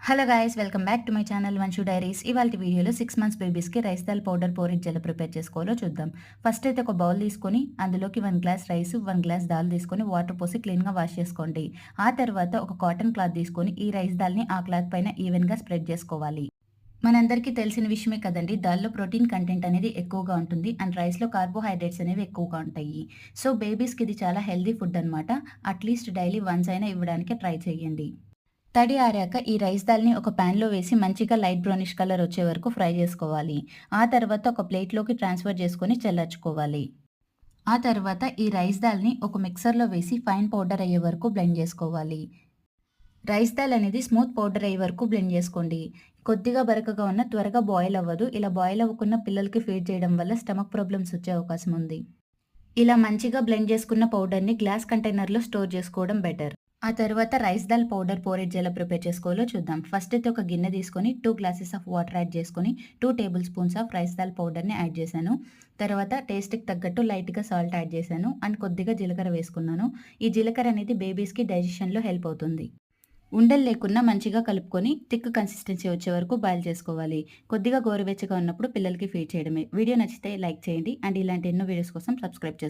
Hello guys welcome back to my channel Vamshu diaries. ఇవాళ వీడియోలో 6 months బేబీస్కి రైస్ దాల్ పౌడర్ పోరిజ్ ఎలా ప్రిపేర్ చేసుకోవాలో చూద్దాం. ఫస్ట్ అయితే ఒక బౌల్ తీసుకొని అందులోకి 1 గ్లాస్ రైస్ 1 గ్లాస్ దాల్ తీసుకొని వాటర్ పోసి క్లీన్గా వాష్ చేసుకోండి. ఆ తర్వాత ఒక కాటన్ క్లాత్ తీసుకొని ఈ రైస్ దాల్ని ఆ క్లాత్ పైన ఈవెన్గా స్ప్రెడ్ చేసుకోవాలి. మనందరికీ తెలిసిన విషయమే కదండి, దాల్లో ప్రోటీన్ కంటెంట్ అనేది ఎక్కువగా ఉంటుంది అండ్ రైస్లో కార్బోహైడ్రేట్స్ అనేవి ఎక్కువగా ఉంటాయి. సో బేబీస్కి ఇది చాలా హెల్దీ ఫుడ్ అనమాట. అట్లీస్ట్ డైలీ వన్స్ అయినా ఇవ్వడానికి ట్రై చేయండి. తడి ఆరాక ఈ రైస్ దాల్ని ఒక ప్యాన్లో వేసి మంచిగా లైట్ బ్రౌనిష్ కలర్ వచ్చే వరకు ఫ్రై చేసుకోవాలి. ఆ తర్వాత ఒక ప్లేట్లోకి ట్రాన్స్ఫర్ చేసుకొని చల్లార్చుకోవాలి. ఆ తర్వాత ఈ రైస్ దాల్ని ఒక మిక్సర్లో వేసి ఫైన్ పౌడర్ అయ్యే వరకు బ్లెండ్ చేసుకోవాలి. రైస్ దాల్ అనేది స్మూత్ పౌడర్ అయ్యే వరకు బ్లెండ్ చేసుకోండి. కొద్దిగా బరకగా ఉన్న త్వరగా బాయిల్ అవ్వదు. ఇలా బాయిల్ అవ్వకుండా పిల్లలకి ఫీడ్ చేయడం వల్ల స్టమక్ ప్రాబ్లమ్స్ వచ్చే అవకాశం ఉంది. ఇలా మంచిగా బ్లెండ్ చేసుకున్న పౌడర్ని గ్లాస్ కంటైనర్లో స్టోర్ చేసుకోవడం బెటర్. ఆ తర్వాత రైస్ దాల్ పౌడర్ పోరేజ్ ఎలా ప్రిపేర్ చేసుకోవాలో చూద్దాం. ఫస్ట్ అయితే ఒక గిన్నె తీసుకొని 2 గ్లాసెస్ ఆఫ్ వాటర్ యాడ్ చేసుకొని 2 table spoons of rice dal పౌడర్ని యాడ్ చేశాను. తర్వాత టేస్ట్కి తగ్గట్టు లైట్గా సాల్ట్ యాడ్ చేశాను అండ్ కొద్దిగా జీలకర్ర వేసుకున్నాను. ఈ జీలకర్ర అనేది బేబీస్కి డైజెషన్లో హెల్ప్ అవుతుంది. ఉండలు లేకుండా మంచిగా కలుపుకొని థిక్ కన్సిస్టెన్సీ వచ్చే వరకు బాయిల్ చేసుకోవాలి. కొద్దిగా గోరువెచ్చగా ఉన్నప్పుడు పిల్లలకి ఫీడ్ చేయడమే. వీడియో నచ్చితే లైక్ చేయండి అండ్ ఇలాంటి ఎన్నో వీడియోస్ కోసం సబ్స్క్రైబ్ చేసుకోండి.